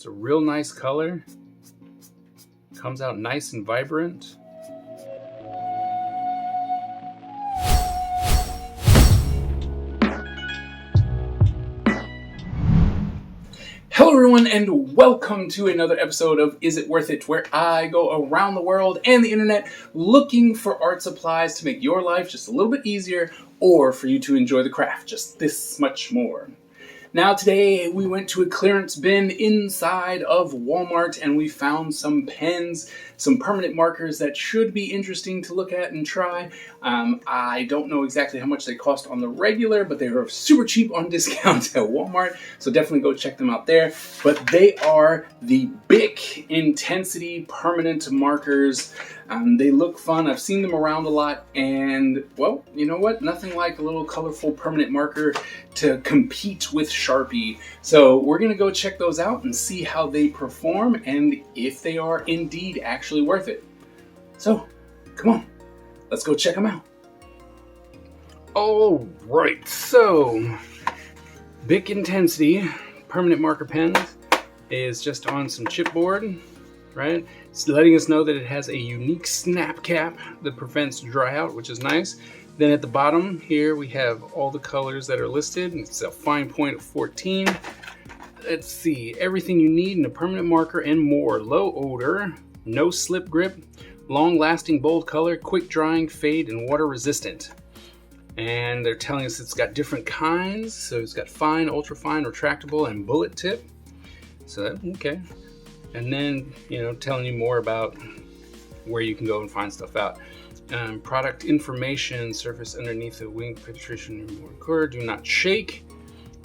It's a real nice color. Comes out nice and vibrant. Hello everyone and welcome to another episode of Is It Worth It, where I go around the world and the internet looking for art supplies to make your life just a little bit easier or for you to enjoy the craft just this much more. Now today we went to a clearance bin inside of Walmart and we found some pens, some permanent markers that should be interesting to look at and try. I don't know exactly how much they cost on the regular, but they are super cheap on discount at Walmart, so definitely go check them out there. But they are the Bic Intensity permanent markers. They look fun. I've seen them around a lot, and well, you know what? Nothing like a little colorful permanent marker to compete with Sharpie. So we're gonna go check those out and see how they perform and if they are indeed actually worth it. So, come on, let's go check them out. All right, so Bic Intensity permanent marker pens is just on some chipboard. Right? It's letting us know that it has a unique snap cap that prevents dry out, which is nice. Then at the bottom here we have all the colors that are listed. It's a fine point of 14. Let's see, everything you need in a permanent marker and more. Low odor, no slip grip, long lasting bold color, quick drying, fade, and water resistant. And they're telling us it's got different kinds. So it's got fine, ultra fine, retractable, and bullet tip. So okay. And then, telling you more about where you can go and find stuff out. Product information, surface underneath the wing penetration marker, do not shake,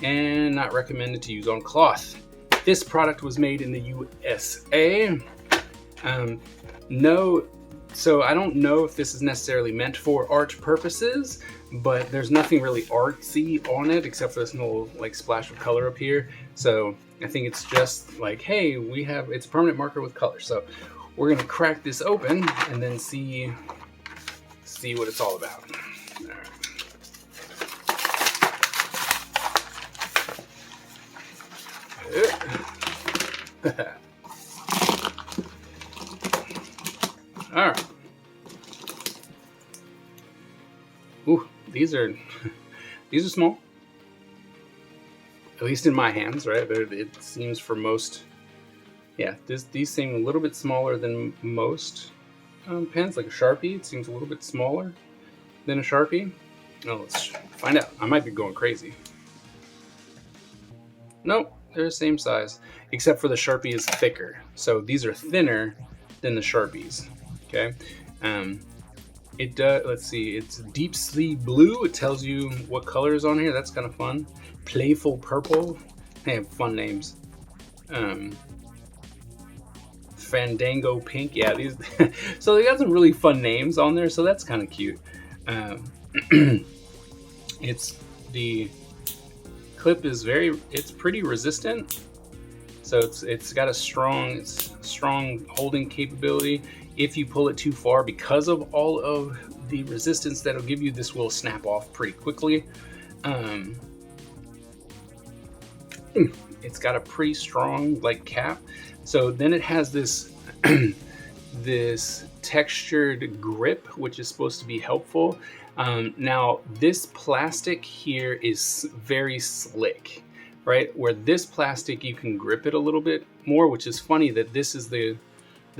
and not recommended to use on cloth. This product was made in the USA. So I don't know if this is necessarily meant for art purposes, but there's nothing really artsy on it except for this little splash of color up here. So I think it's just like, hey, it's a permanent marker with color. So we're gonna crack this open and then see what it's all about. All right. All right. Ooh, these are small. At least in my hands, right? It seems for most, these seem a little bit smaller than most pens. Like a Sharpie, it seems a little bit smaller than a Sharpie. Oh, let's find out. I might be going crazy. Nope, they're the same size, except for the Sharpie is thicker. So these are thinner than the Sharpies. Okay. It does. Let's see. It's deep sea blue. It tells you what color is on here. That's kind of fun. Playful purple. They have fun names. Fandango pink. Yeah, these. So they got some really fun names on there. So that's kind of cute. It's the clip is it's pretty resistant. So it's got a strong holding capability. If you pull it too far, because of all of the resistance that'll give you, this will snap off pretty quickly. It's got a pretty strong cap. So then it has this this textured grip, which is supposed to be helpful. Now this plastic here is very slick, right? Where this plastic you can grip it a little bit more, which is funny that this is the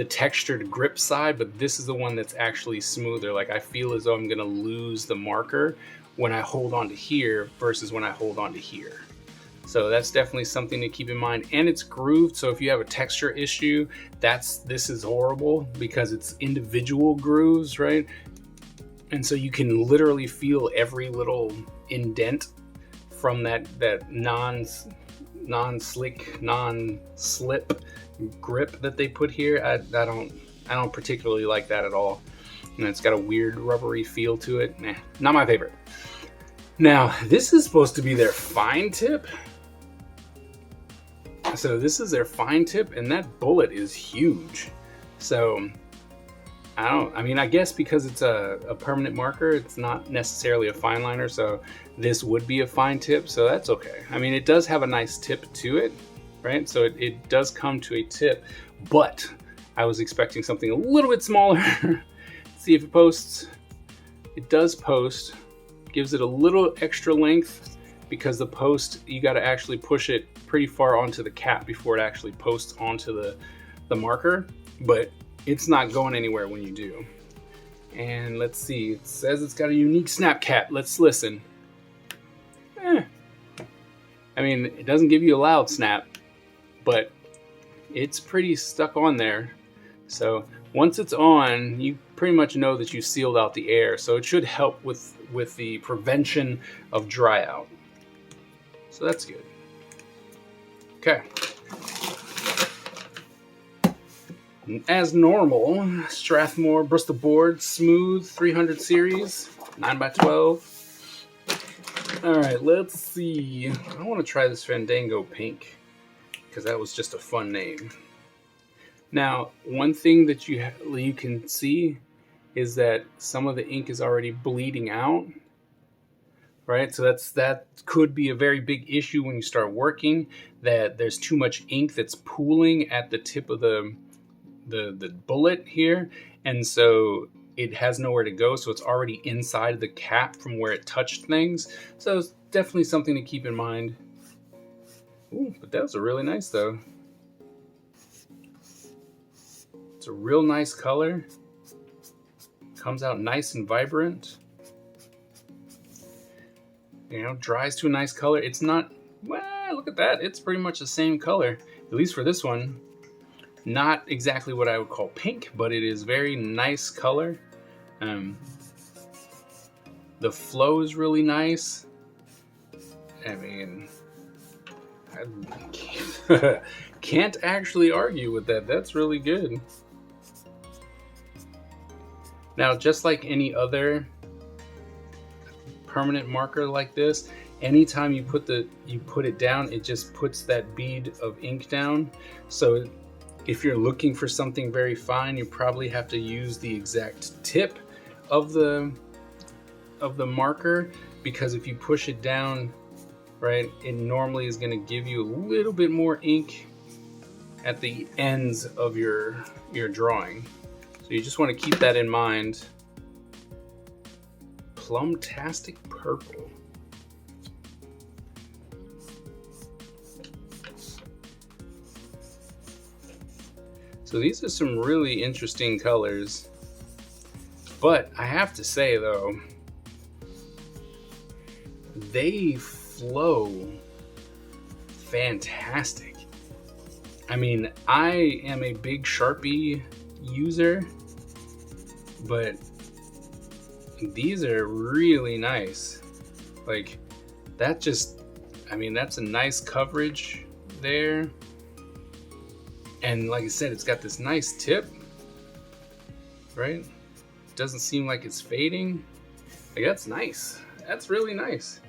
textured grip side, but this is the one that's actually smoother. I feel as though I'm gonna lose the marker when I hold on to here versus when I hold on to here. So that's definitely something to keep in mind. And it's grooved, so if you have a texture issue, this is horrible because it's individual grooves, right? And so you can literally feel every little indent from that non-slick, non-slip grip that they put here. I don't particularly like that at all. It's got a weird rubbery feel to it. Not my favorite. Now, this is supposed to be their fine tip. So this is their fine tip, and that bullet is huge. So I guess because it's a permanent marker, it's not necessarily a fine liner, so this would be a fine tip, so that's okay. It does have a nice tip to it, right? So it does come to a tip, but I was expecting something a little bit smaller. See if it posts. It does post, gives it a little extra length, because the post, you got to actually push it pretty far onto the cap before it actually posts onto the marker, but it's not going anywhere when you do. And let's see, it says it's got a unique snap cap. Let's listen. I mean, it doesn't give you a loud snap, but it's pretty stuck on there. So once it's on, you pretty much know that you sealed out the air. So it should help with the prevention of dry out. So that's good. Okay. As normal, Strathmore Bristol board, smooth 300 series, 9x12. All right, let's see. I want to try this Fandango Pink, because that was just a fun name. Now, one thing that you can see is that some of the ink is already bleeding out, right? So that could be a very big issue when you start working, that there's too much ink that's pooling at the tip of the bullet here, and so it has nowhere to go, so it's already inside the cap from where it touched things. So it's definitely something to keep in mind. Ooh, but that was a really nice though. It's a real nice color. Comes out nice and vibrant. You know, dries to a nice color. It's not, well, look at that. It's pretty much the same color, at least for this one. Not exactly what I would call pink, but it is very nice color. The flow is really nice. I mean, I can't actually argue with that. That's really good. Now, just like any other permanent marker like this, anytime you put it down, it just puts that bead of ink down. So if you're looking for something very fine, you probably have to use the exact tip of the marker, because if you push it down, right, it normally is going to give you a little bit more ink at the ends of your drawing. So you just want to keep that in mind. Plumtastic Purple. So these are some really interesting colors, but I have to say though, they flow fantastic. I mean, I am a big Sharpie user, but these are really nice. Like that just, I mean, that's a nice coverage there. And like I said, it's got this nice tip, right? Doesn't seem like it's fading. Like that's nice. That's really nice.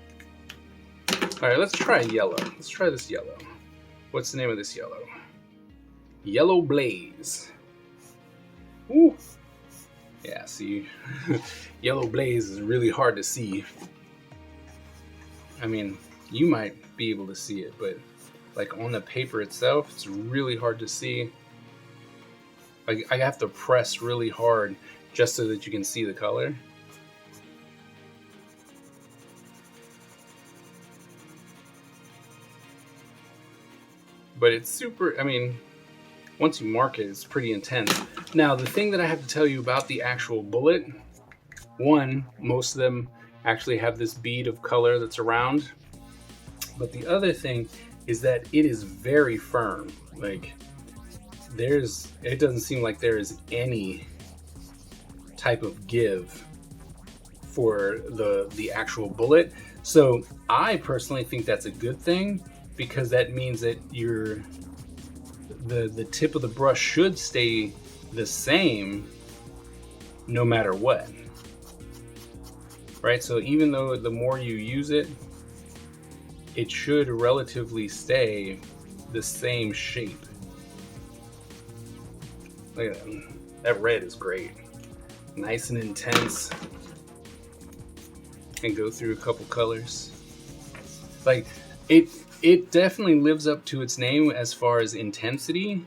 All right, let's try yellow. Let's try this yellow. What's the name of this yellow? Yellow Blaze. Ooh. Yeah, see, Yellow Blaze is really hard to see. I mean, you might be able to see it, but like on the paper itself, it's really hard to see. Like I have to press really hard just so that you can see the color. But it's super, I mean, once you mark it, it's pretty intense. Now, the thing that I have to tell you about the actual bullet, one, most of them actually have this bead of color that's around. But the other thing is that it is very firm. Like it doesn't seem like there is any type of give for the actual bullet. So I personally think that's a good thing, because that means that the tip of the brush should stay the same no matter what, right? So even though the more you use it, it should relatively stay the same shape. Look at that. That red is great. Nice and intense. And go through a couple colors. Like it definitely lives up to its name as far as intensity,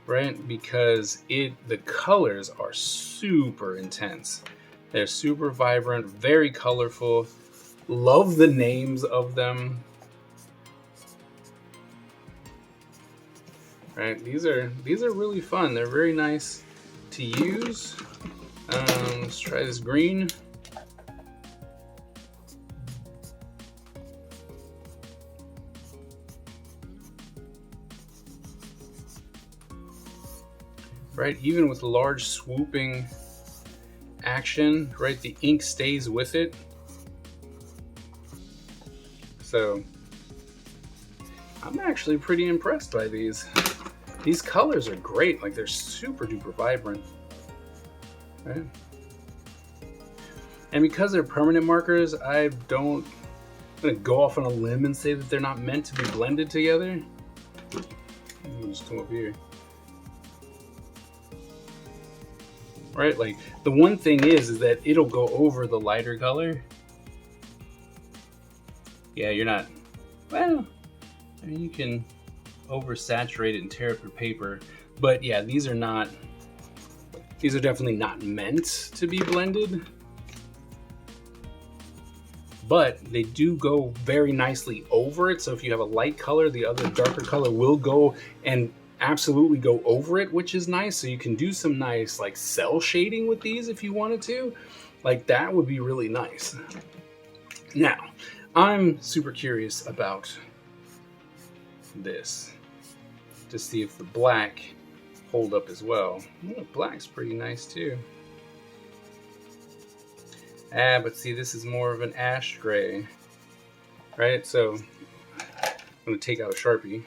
right? Because the colors are super intense. They're super vibrant, very colorful. Love the names of them. Right, these are really fun. They're very nice to use. Let's try this green. Right, even with large swooping action, right, the ink stays with it. So I'm actually pretty impressed by these. These colors are great, like they're super duper vibrant. Right? And because they're permanent markers, I'm gonna go off on a limb and say that they're not meant to be blended together. I'll just come up here. Right, like the one thing is that it'll go over the lighter color. Yeah, you're not, well, I mean, you can oversaturate it and tear up your paper, but yeah, these are definitely not meant to be blended, but they do go very nicely over it. So if you have a light color, the other darker color will go and absolutely go over it, which is nice. So you can do some nice like cell shading with these if you wanted to. Like that would be really nice. Now, I'm super curious about this to see if the black hold up as well. Oh, black's pretty nice too. But see, this is more of an ash gray, right? So I'm gonna take out a Sharpie.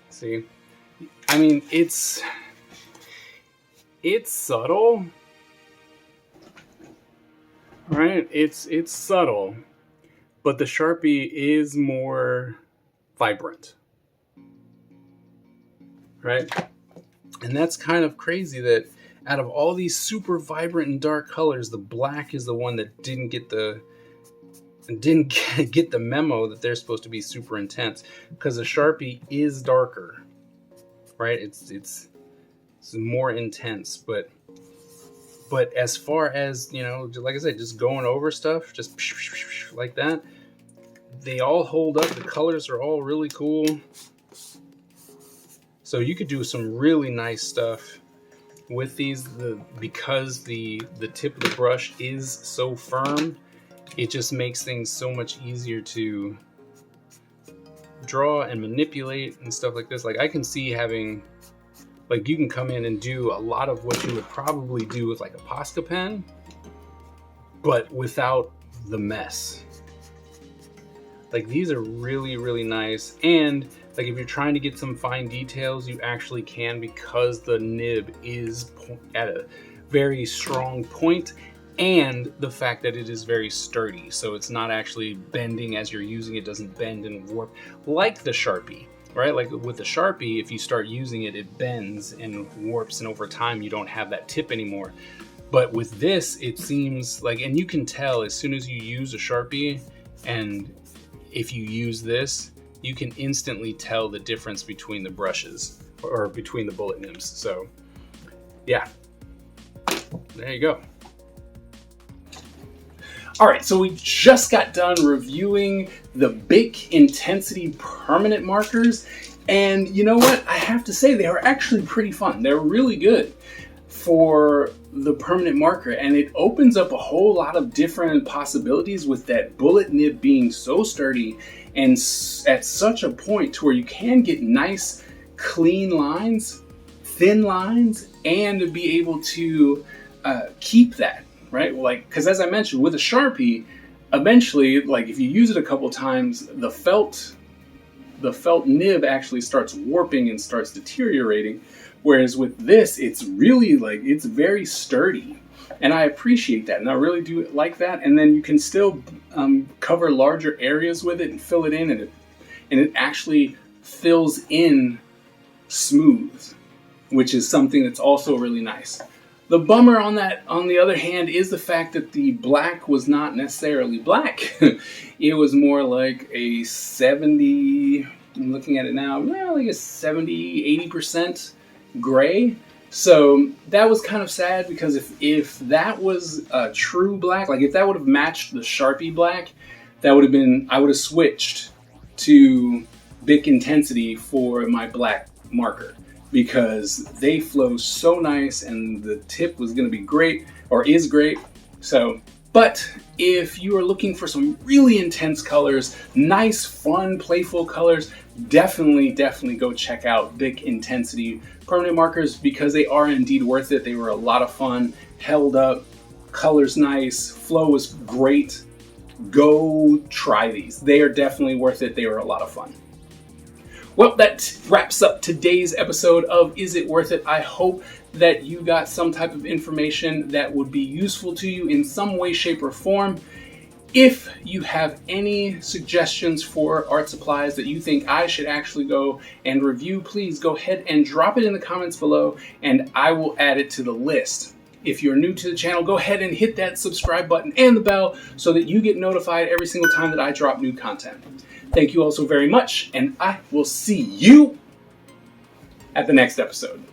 See, I mean, it's subtle, right? It's subtle, but the Sharpie is more vibrant, right? And that's kind of crazy that out of all these super vibrant and dark colors, the black is the one that didn't get the memo that they're supposed to be super intense, because the Sharpie is darker, right? It's more intense, but as far as, you know, like I said, just going over stuff, just like that, they all hold up. The colors are all really cool. So you could do some really nice stuff with these. Because the tip of the brush is so firm, it just makes things so much easier to draw and manipulate and stuff like this. Like I can see having, like, you can come in and do a lot of what you would probably do with like a Posca pen, but without the mess. Like these are really, really nice. And like if you're trying to get some fine details, you actually can, because the nib is at a very strong point, and the fact that it is very sturdy. So it's not actually bending as you're using it, doesn't bend and warp like the Sharpie, right? Like with the Sharpie, if you start using it, it bends and warps, and over time you don't have that tip anymore. But with this, it seems like, and you can tell as soon as you use a Sharpie, and if you use this, you can instantly tell the difference between the brushes or between the bullet nibs. So yeah, there you go. All right, so we just got done reviewing the Bic Intensity permanent markers, and you know what? I have to say they are actually pretty fun. They're really good for the permanent marker, and it opens up a whole lot of different possibilities with that bullet nib being so sturdy and at such a point to where you can get nice clean lines, thin lines, and be able to keep that, right? Like, because as I mentioned, with a Sharpie, eventually, like if you use it a couple times, the felt nib actually starts warping and starts deteriorating. Whereas with this, it's really like, it's very sturdy, and I appreciate that, and I really do like that. And then you can still cover larger areas with it and fill it in, and it actually fills in smooth, which is something that's also really nice. The bummer on that, on the other hand, is the fact that the black was not necessarily black. It was more like a 70, I'm looking at it now, like a 70, 80% gray. So that was kind of sad, because if that was a true black, like if that would have matched the Sharpie black, that would have been, I would have switched to Bic Intensity for my black marker, because they flow so nice and the tip was going to be great, or is great. So, but if you are looking for some really intense colors, nice, fun, playful colors, definitely go check out Bic Intensity permanent markers, because they are indeed worth it. They were a lot of fun, held up, colors nice, flow was great. Go try these. They are definitely worth it. They were a lot of fun. Well, that wraps up today's episode of Is It Worth It? I hope that you got some type of information that would be useful to you in some way, shape, or form. If you have any suggestions for art supplies that you think I should actually go and review, please go ahead and drop it in the comments below, and I will add it to the list. If you're new to the channel, go ahead and hit that subscribe button and the bell so that you get notified every single time that I drop new content. Thank you all so very much, and I will see you at the next episode.